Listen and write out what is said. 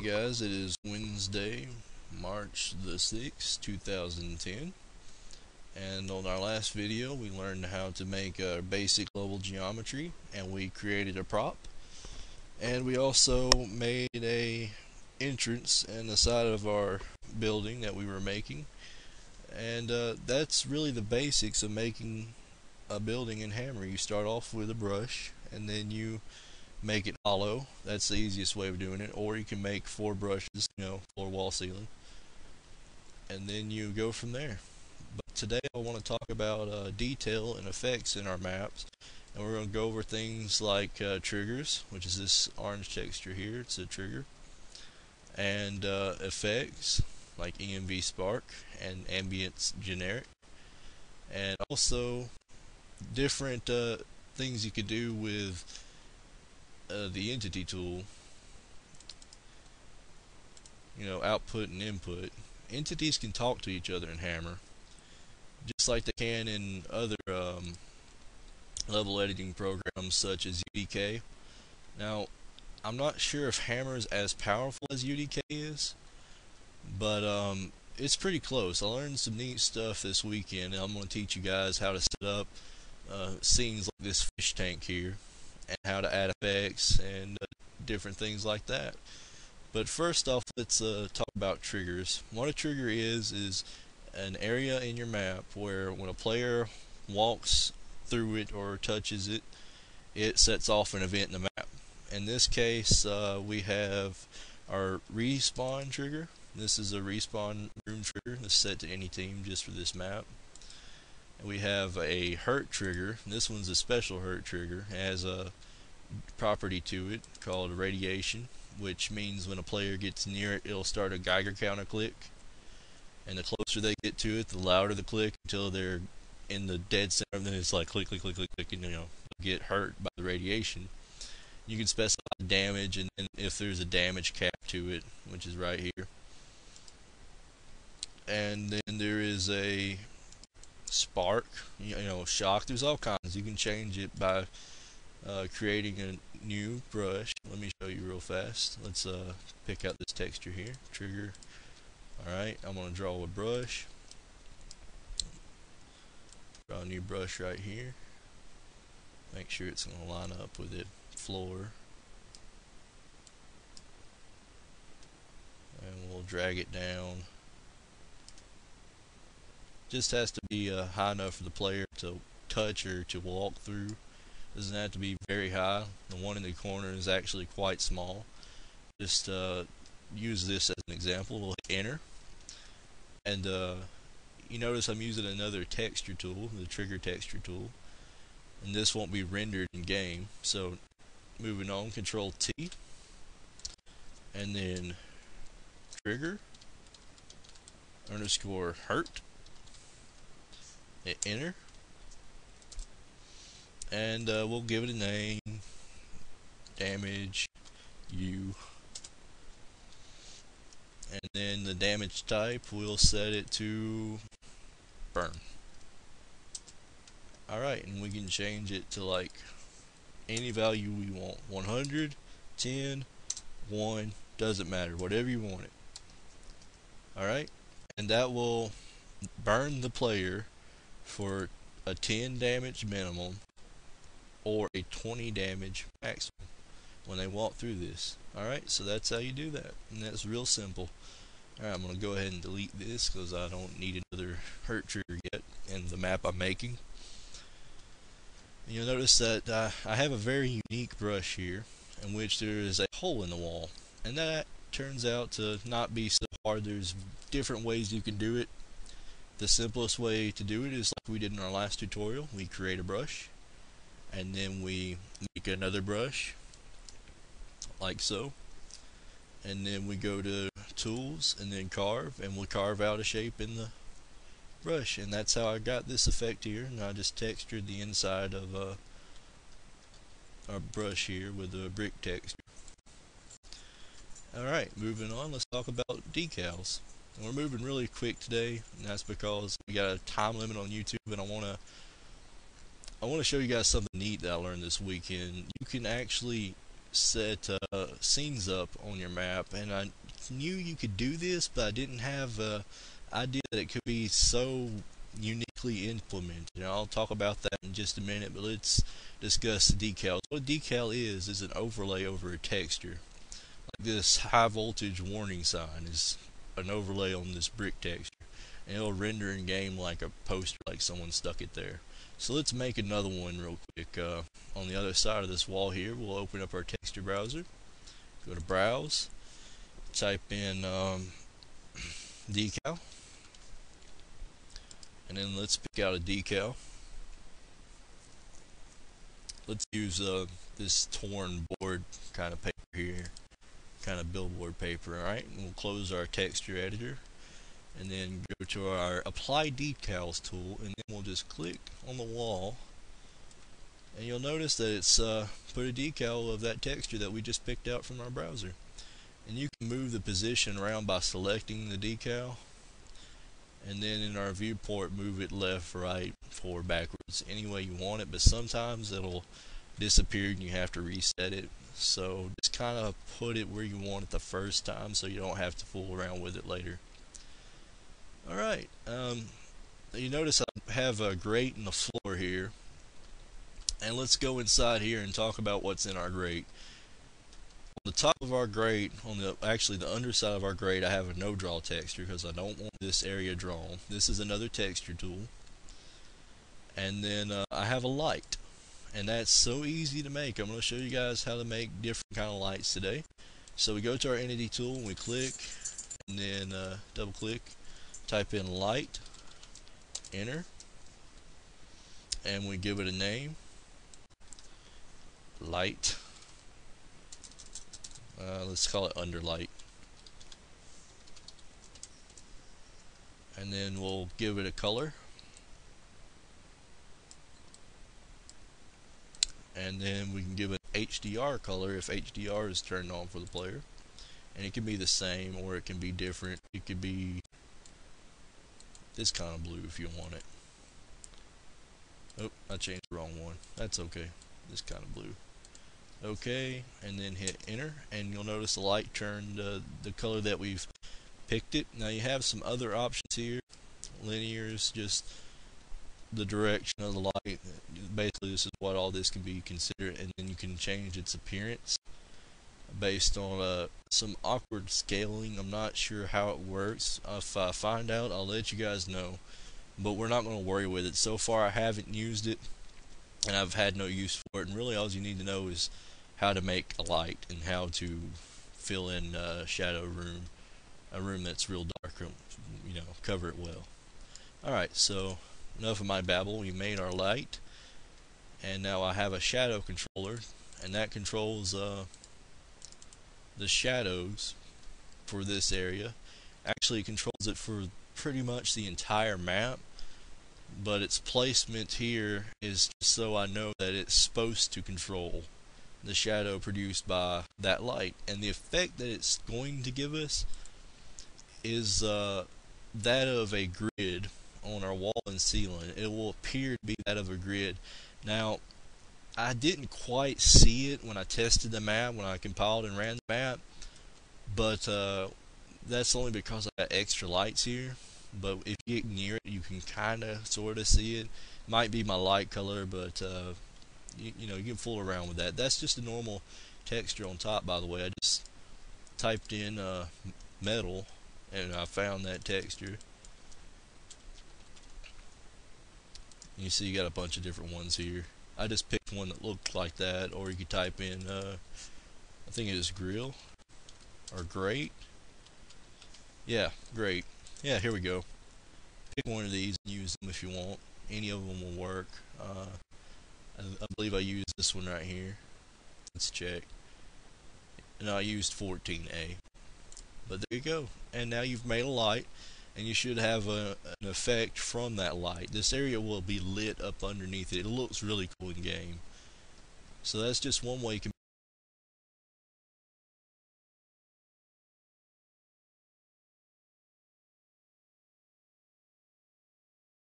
guys, it is Wednesday, March the 6th, 2010. And on our last video, we learned how to make basic level geometry, and we created a prop. And we also made a entrance in the side of our building that we were making. And that's really the basics of making a building in Hammer. You start off with a brush, and then you make it hollow. That's the easiest way of doing it. Or you can make 4 brushes, floor, wall, ceiling, and then you go from there. But today I want to talk about detail and effects in our maps, and we're going to go over things like triggers, which is this orange texture here. It's a trigger, and effects like ENV Spark and Ambience Generic, and also different things you could do with the entity tool, output and input. Entities can talk to each other in Hammer, just like they can in other level editing programs such as UDK. Now, I'm not sure if Hammer is as powerful as UDK is, but it's pretty close. I learned some neat stuff this weekend, and I'm going to teach you guys how to set up scenes like this fish tank here, and how to add effects and different things like that. But first off, let's talk about triggers. What a trigger is an area in your map where when a player walks through it or touches it, it sets off an event in the map. In this case, we have our respawn trigger. This is a respawn room trigger that's set to any team just for this map. And we have a hurt trigger. This one's a special hurt trigger. It has a property to it called radiation, which means when a player gets near it, it'll start a Geiger counter click. And the closer they get to it, the louder the click until they're in the dead center. And then it's like click, click, click, click, click, and get hurt by the radiation. You can specify damage, and then if there's a damage cap to it, which is right here. And then there is a spark, shock. There's all kinds. You can change it by creating a new brush. Let me show you real fast. Let's pick out this texture here, trigger. Alright, I'm going to draw a brush. Draw a new brush right here. Make sure it's going to line up with the floor. And we'll drag it down. Just has to be high enough for the player to touch or to walk through. Doesn't have to be very high. The one in the corner is actually quite small. Just use this as an example. We'll hit enter. And you notice I'm using another texture tool, the trigger texture tool. And this won't be rendered in game. So moving on, Control T. And then trigger underscore hurt. Hit enter. And we'll give it a name, damage U, and then the damage type, we'll set it to burn. Alright, and we can change it to like any value we want. 100, 10, 1, doesn't matter, whatever you want it. Alright, and that will burn the player for a 10 damage minimum or a 20 damage maximum when they walk through this. Alright, so that's how you do that, and that's real simple. Alright, I'm going to go ahead and delete this because I don't need another hurt trigger yet in the map I'm making. And you'll notice that I have a very unique brush here in which there is a hole in the wall, and that turns out to not be so hard. There's different ways you can do it. The simplest way to do it is like we did in our last tutorial. We create a brush, and then we make another brush like so, and then we go to tools and then carve, and we'll carve out a shape in the brush. And that's how I got this effect here. And I just textured the inside of our brush here with a brick texture. Alright, moving on, let's talk about decals. And we're moving really quick today, and that's because we got a time limit on YouTube, and I want to show you guys something neat that I learned this weekend. You can actually set scenes up on your map, and I knew you could do this, but I didn't have a idea that it could be so uniquely implemented. And I'll talk about that in just a minute, but let's discuss decals. What a decal is an overlay over a texture. Like this high voltage warning sign is an overlay on this brick texture, and it'll render in game like a poster, like someone stuck it there. So let's make another one real quick. On the other side of this wall here, we'll open up our texture browser, go to browse, type in decal, and then let's pick out a decal. Let's use this torn board kind of paper here, kind of billboard paper. Alright, and we'll close our texture editor, and then go to our apply decals tool, and then we'll just click on the wall, and you'll notice that it's put a decal of that texture that we just picked out from our browser. And you can move the position around by selecting the decal, and then in our viewport move it left, right, forward, backwards, any way you want it, but sometimes it'll disappear and you have to reset it. So just kind of put it where you want it the first time so you don't have to fool around with it later. Alright, you notice I have a grate in the floor here, and let's go inside here and talk about what's in our grate. On the top of our grate, on the underside of our grate, I have a no draw texture because I don't want this area drawn. This is another texture tool. And then I have a light, and that's so easy to make. I'm going to show you guys how to make different kind of lights today. So we go to our entity tool and we click, and then double click, type in light, enter, and we give it a name, light. Let's call it underlight, and then we'll give it a color, and then we can give it HDR color if HDR is turned on for the player, and it can be the same or it can be different. It could be this kind of blue if you want it. Oh, I changed the wrong one. That's okay. This kind of blue. Okay, and then hit enter, and you'll notice the light turned the color that we've picked it. Now you have some other options here. Linear is just the direction of the light. Basically, this is what all this can be considered, and then you can change its appearance based on some awkward scaling. I'm not sure how it works. If I find out, I'll let you guys know, but we're not going to worry with it. So far I haven't used it, and I've had no use for it, and really all you need to know is how to make a light and how to fill in shadow room, a room that's real dark, cover it well. Alright, so enough of my babble. We made our light, and now I have a shadow controller, and that controls the shadows for this area. Actually, it controls it for pretty much the entire map, but its placement here is just so I know that it's supposed to control the shadow produced by that light. And the effect that it's going to give us is that of a grid on our wall and ceiling. It will appear to be that of a grid. Now, I didn't quite see it when I tested the map, when I compiled and ran the map, but that's only because I got extra lights here. But if you get near it, you can kind of sort of see it. Might be my light color, but you can fool around with that. That's just a normal texture on top, by the way. I just typed in metal, and I found that texture. You see you got a bunch of different ones here. I just picked one that looked like that, or you could type in I think it was grill or grate. Yeah, great. Yeah, here we go. Pick one of these and use them if you want. Any of them will work. I believe I used this one right here. Let's check. No, I used 14A. But there you go. And now you've made a light, and you should have an effect from that light. This area will be lit up underneath it. It looks really cool in game. So that's just one way you can